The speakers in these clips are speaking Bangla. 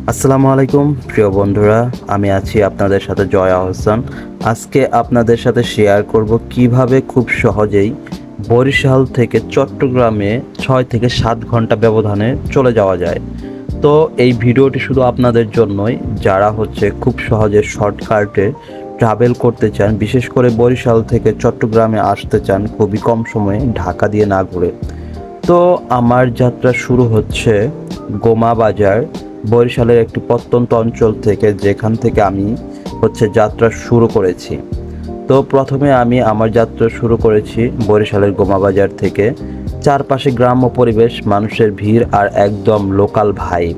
আসসালামু আলাইকুম প্রিয় বন্ধুরা, আমি আছি আপনাদের সাথে জয়া হোসেন। আজকে আপনাদের সাথে শেয়ার করব কিভাবে খুব সহজেই বরিশাল থেকে চট্টগ্রামে 6 থেকে 7 ঘন্টা ব্যবধানে চলে যাওয়া যায়। তো এই ভিডিওটি শুধু আপনাদের জন্যই যারা খুব সহজে শর্টকাটে ট্রাভেল করতে চান, বিশেষ করে বরিশাল থেকে চট্টগ্রামে আসতে চান খুবই কম সময়ে ঢাকা দিয়ে না ঘুরে। তো আমার যাত্রা শুরু হচ্ছে গোমা বাজার, বরিশালের একটি প্রত্যন্ত অঞ্চল থেকে, যেখান থেকে আমি যাত্রা শুরু করেছি। তো প্রথমে আমি আমার যাত্রা শুরু করেছি বরিশালের গোমা বাজার থেকে। চারপাশে গ্রাম্য পরিবেশ, মানুষের ভিড় আর একদম লোকাল ভাইব।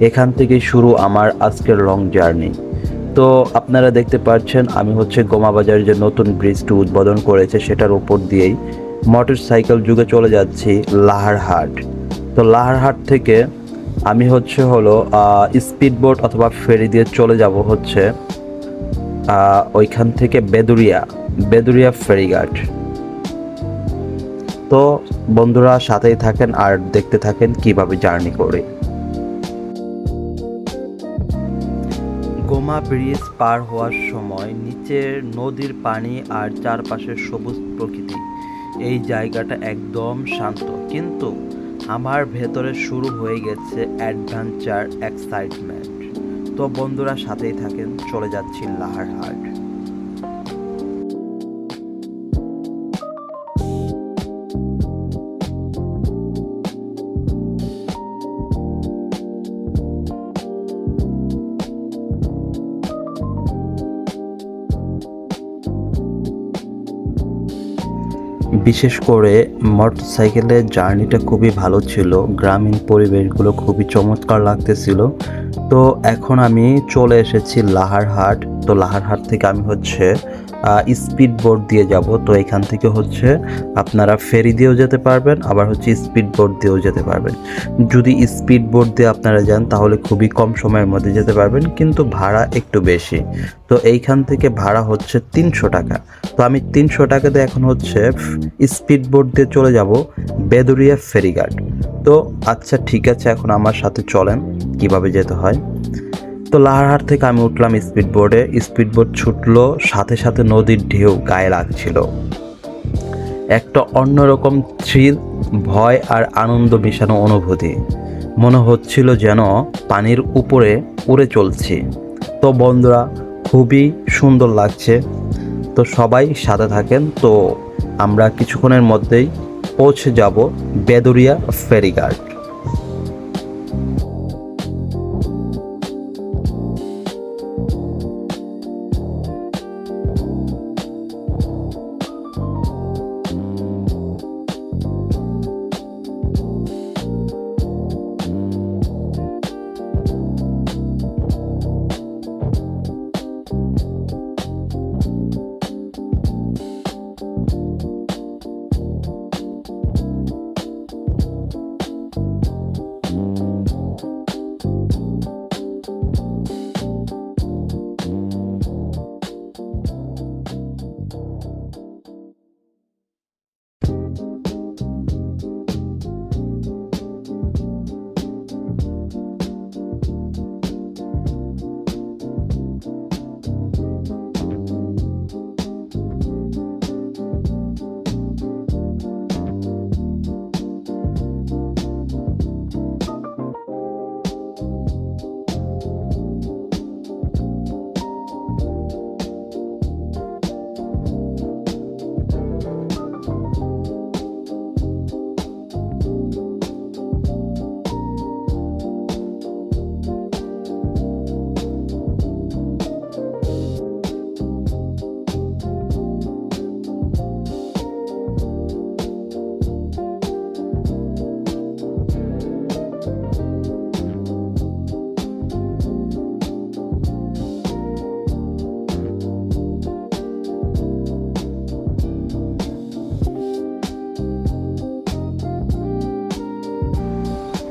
এখান থেকেই শুরু আমার আজকের লং জার্নি। তো আপনারা দেখতে পাচ্ছেন আমি গোমা বাজার যে নতুন ব্রিজটি উদ্বোধন করেছে সেটার উপর দিয়েই মোটর সাইকেল যুগে চলে যাচ্ছি লাহারহাট। তো লাহারহাট থেকে আমি স্পিডবোট অথবা ফেরি দিয়ে চলে যাব ওইখান থেকে বেদুরিয়া ফেরিঘাট। তো বন্ধুরা সাথেই থাকেন আর দেখতে থাকেন কিভাবে জার্নি করে। গোমা ব্রিজ পার হওয়ার সময় নিচের নদীর পানি আর চারপাশের সবুজ প্রকৃতি, এই জায়গাটা একদম শান্ত, কিন্তু আমার ভেতরে শুরু হয়ে গেছে অ্যাডভেঞ্চার এক্সাইটমেন্ট। তো বন্ধুরা সাথেই থাকেন, চলে যাচ্ছি লাহারহাট। বিশেষ করে মোটরসাইকেলের জার্নিটা খুবই ভালো ছিল, গ্রামীণ পরিবেশগুলো খুবই চমৎকার লাগতেছিল। তো এখন আমি চলে এসেছি লাহারহাট। তো লাহারহাট থেকে আমি স্পিড বোট দিয়ে যাব। তো এখান থেকে আপনারা ফেরি দিয়েও যেতে পারবেন, আবার স্পিড বোট দিয়েও যেতে পারবেন। যদি স্পিড বোট দিয়ে আপনারা যান তাহলে খুবই কম সময়ের মধ্যে যেতে পারবেন, কিন্তু ভাড়া একটু বেশি। তো এইখান থেকে ভাড়া 300 টাকা। তো আমি 300 টাকাতে এখন স্পিড বোট দিয়ে চলে যাব বেদুরিয়া ফেরিঘাট। তো আচ্ছা ঠিক আছে, এখন আমার সাথে চলেন কিভাবে যেতে হয়। তো লাহারহাট থেকে আমি উঠলাম স্পিড বোটে। স্পিড বোট ছুটলো, সাথে সাথে নদীর ঢেউ গায়ে লাগছিল। একটা অন্যরকম থ্রিল, ভয় আর আনন্দ মিশানো অনুভূতি। মনে হচ্ছিল যেন পানির উপরে উড়ে চলছি। তো বন্ধুরা খুবই সুন্দর লাগছে। তো সবাই সাথে থাকেন। তো আমরা কিছুক্ষণের মধ্যেই পৌঁছে যাব বেদুরিয়া ফেরিঘাট।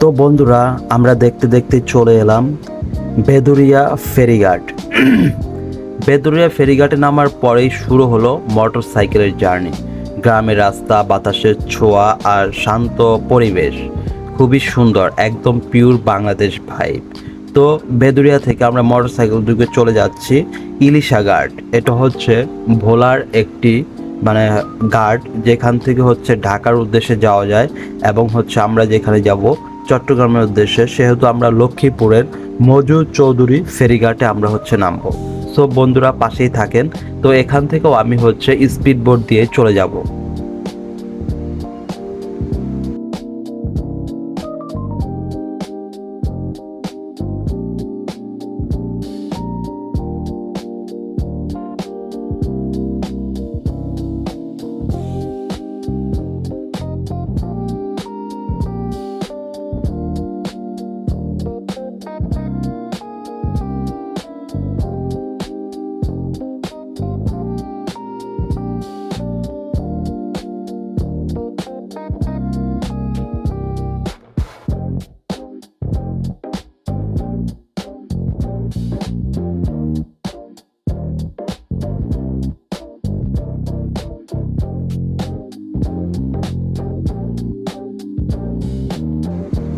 তো বন্ধুরা আমরা দেখতে দেখতে চলে এলাম বেদুরিয়া ফেরিঘাট। বেদুরিয়া ফেরিঘাটে নামার পরেই শুরু হলো মোটর সাইকেলের জার্নি। গ্রামের রাস্তা, বাতাসের ছোঁয়া আর শান্ত পরিবেশ খুবই সুন্দর, একদম পিওর বাংলাদেশ ভাইব। তো বেদুরিয়া থেকে আমরা মোটরসাইকেল যুগে চলে যাচ্ছি ইলিশা ঘাট। এটা হচ্ছে ভোলার একটি মানে ঘাট, যেখান থেকে হচ্ছে ঢাকার উদ্দেশ্যে যাওয়া যায় এবং হচ্ছে আমরা যেখানে যাব চট্টগ্রামের উদ্দেশ্যে, সেহেতু আমরা লক্ষ্মীপুরের মজু চৌধুরী ফেরিঘাটে আমরা হচ্ছে নামবো। সো বন্ধুরা পাশেই থাকেন। তো এখান থেকেও আমি হচ্ছে স্পিড বোট দিয়ে চলে যাব।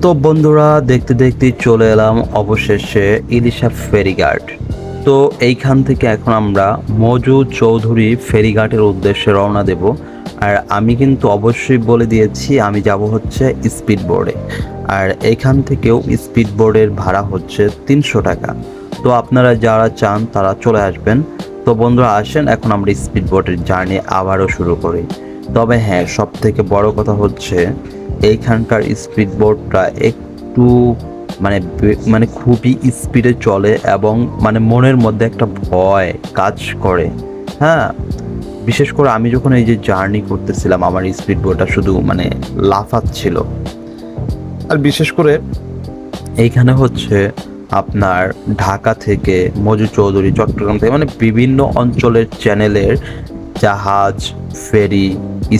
তো বন্ধুরা দেখতে দেখতে চলে এলাম অবশেষে ইলিশা ফেরিঘাট। তো এইখান থেকে এখন আমরা মজু চৌধুরী ফেরিঘাটের উদ্দেশ্যে রওনা দেব। আর আমি কিন্তু অবশ্যই বলে দিয়েছি আমি যাব হচ্ছে স্পিড বোর্ডে। আর এখান থেকেও স্পিড বোর্ডের ভাড়া হচ্ছে 300 টাকা। তো আপনারা যারা চান তারা চলে আসবেন। তো বন্ধুরা আসেন, এখন আমরা স্পিড বোটের জার্নি আবারও শুরু করি। তবে হ্যাঁ, সব থেকে বড় কথা হচ্ছে এইখানকার স্পিড বোটটা একটু মানে খুবই স্পিডে চলে এবং মানে মনের মধ্যে একটা ভয় কাজ করে। হ্যাঁ, বিশেষ করে আমি যখন এই যে জার্নি করতেছিলাম আমার স্পিড বোটটা শুধু মানে লাফাচ্ছিল। আর বিশেষ করে এইখানে হচ্ছে আপনার ঢাকা থেকে মজু চৌধুরী, চট্টগ্রাম থেকে মানে বিভিন্ন অঞ্চলের চ্যানেলের জাহাজ, ফেরি,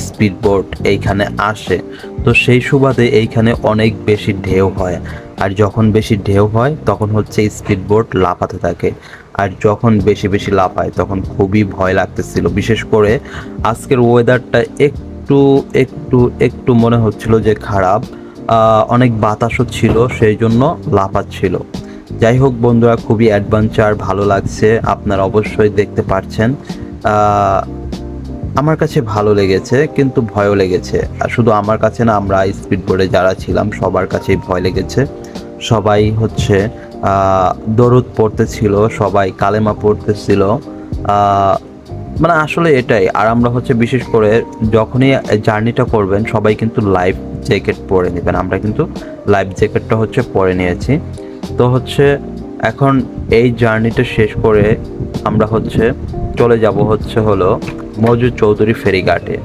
স্পিড বোট এইখানে আসে। তো সেই সুবাদে এইখানে অনেক বেশি ঢেউ হয়। আর যখন বেশি ঢেউ হয় তখন হচ্ছে স্পিড বোট লাফাতে থাকে। আর যখন বেশি বেশি লাফায় তখন খুবই ভয় লাগতেছিল। বিশেষ করে আজকের ওয়েদারটা একটু একটু একটু মনে হচ্ছিল যে খারাপ। অনেক বাতাসও ছিল, সেই জন্য লাফাচ্ছিল। যাই হোক বন্ধুরা, খুবই অ্যাডভেঞ্চার, ভালো লাগছে, আপনারা অবশ্যই দেখতে পাচ্ছেন। আমার কাছে ভালো লেগেছে কিন্তু ভয়ও লেগেছে। আর শুধু আমার কাছে না, আমরা স্পিড বোর্ডে যারা ছিলাম সবার কাছেই ভয় লেগেছে। সবাই হচ্ছে দরুদ পড়তেছিল, সবাই কালেমা পড়তেছিল। মানে আসলে এটাই। আর আমরা হচ্ছে বিশেষ করে যখনই জার্নিটা করবেন সবাই কিন্তু লাইফ জ্যাকেট পরে নেবেন। আমরা কিন্তু লাইফ জ্যাকেটটা হচ্ছে পরে নিয়েছি। তো হচ্ছে এখন এই জার্নিটা শেষ করে আমরা হচ্ছে চলে যাব হলো মজু চৌধুরী ফেরিঘাটে।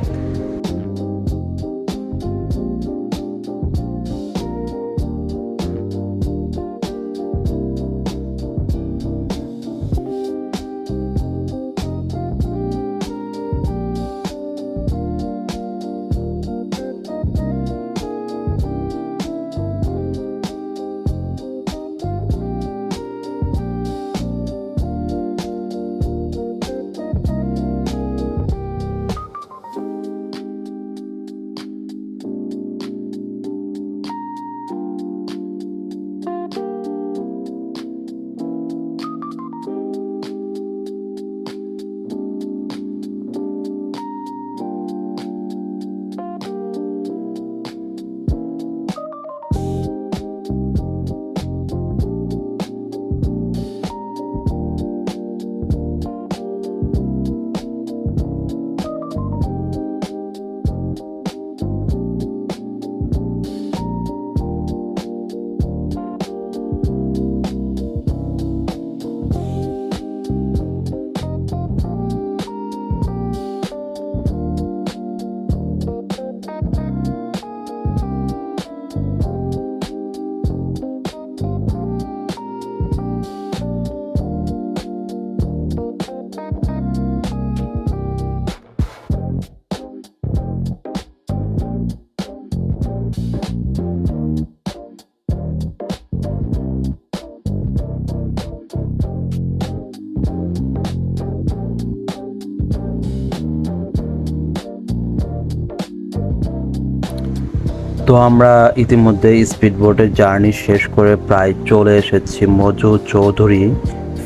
তো আমরা ইতিমধ্যে স্পিড বোটের জার্নি শেষ করে প্রায় চলে এসেছি মজু চৌধুরী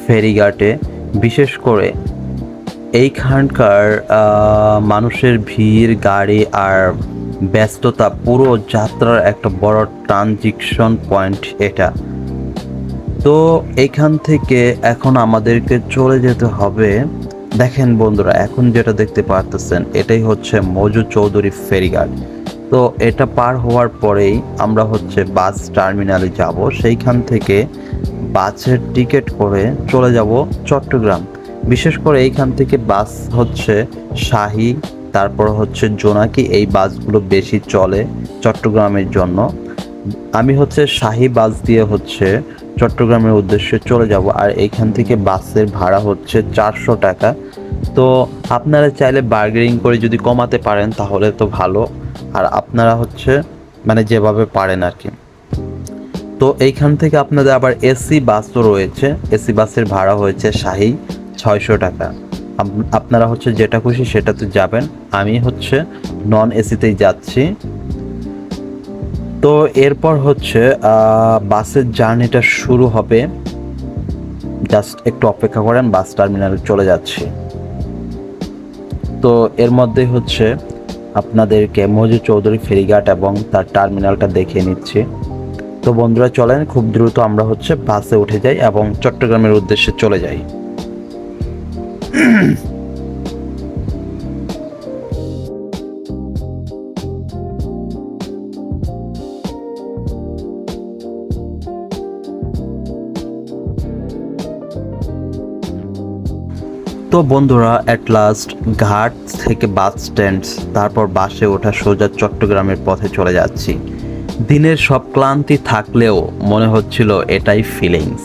ফেরিঘাটে। বিশেষ করে এইখানকার মানুষের ভিড়, গাড়ি আর ব্যস্ততা পুরো যাত্রার একটা বড় ট্রানজিকশন পয়েন্ট এটা। তো এইখান থেকে এখন আমাদেরকে চলে যেতে হবে। দেখেন বন্ধুরা, এখন যেটা দেখতে পারতেছেন এটাই হচ্ছে মজু চৌধুরী ফেরিঘাট। তো এটা পার হওয়ার পরেই আমরা হচ্ছে বাস টার্মিনালে যাব। সেইখান থেকে বাসের টিকিট করে চলে যাব চট্টগ্রাম। বিশেষ করে এইখান থেকে বাস হচ্ছে শাহী, তারপর হচ্ছে জোনাকি, এই বাসগুলো বেশি চলে চট্টগ্রামের জন্য। আমি হচ্ছে শাহী বাস দিয়ে হচ্ছে চট্টগ্রামের উদ্দেশ্যে চলে যাব। আর এইখান থেকে বাসের ভাড়া হচ্ছে 400 টাকা। তো আপনারা চাইলে বার্গেনিং করে যদি কমাতে পারেন তাহলে তো ভালো, আর আপনারা হচ্ছে মানে যেভাবে পারেন আর কি। তো এইখান থেকে আপনাদের আবার এসি বাসও রয়েছে। এসি বাসের ভাড়া হয়েছে শাহী 600 টাকা। আপনারা হচ্ছে যেটা খুশি সেটাতে যাবেন। আমি হচ্ছে নন এসিতেই যাচ্ছি। তো এরপর হচ্ছে বাসের জার্নিটা শুরু হবে। জাস্ট একটু অপেক্ষা করেন, বাস টার্মিনালে চলে যাচ্ছি। তো এর মধ্যে হচ্ছে আপনাদেরকে মজু চৌধুরী ফেরিঘাট এবং তার টার্মিনালটা দেখিয়ে নিচ্ছি। তো বন্ধুরা চলেন, খুব দ্রুত আমরা হচ্ছে বাসে উঠে যাই এবং চট্টগ্রামের উদ্দেশ্যে চলে যাই। তো বন্ধুরা অ্যাট লাস্ট ঘাট থেকে বাস স্ট্যান্ড, তারপর বাসে ওঠা সোজা চট্টগ্রামের পথে চলে যাচ্ছি। দিনের সব ক্লান্তি থাকলেও মনে হচ্ছিল এটাই ফিলিংস।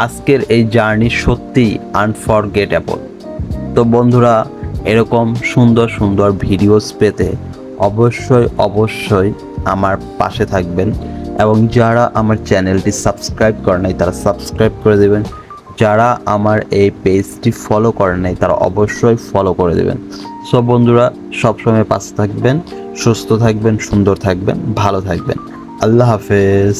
আজকের এই জার্নি সত্যিই আনফরগেটেবল। তো বন্ধুরা, এরকম সুন্দর সুন্দর ভিডিওস পেতে অবশ্যই আমার পাশে থাকবেন, এবং যারা আমার চ্যানেলটি সাবস্ক্রাইব করে নাই তারা সাবস্ক্রাইব করে দেবেন। যারা আমার এই পেজটি ফলো করেন নাই তারা অবশ্যই ফলো করে দেবেন। সব বন্ধুরা সবসময় পাশে থাকবেন, সুস্থ থাকবেন, সুন্দর থাকবেন, ভালো থাকবেন। আল্লাহ হাফেজ।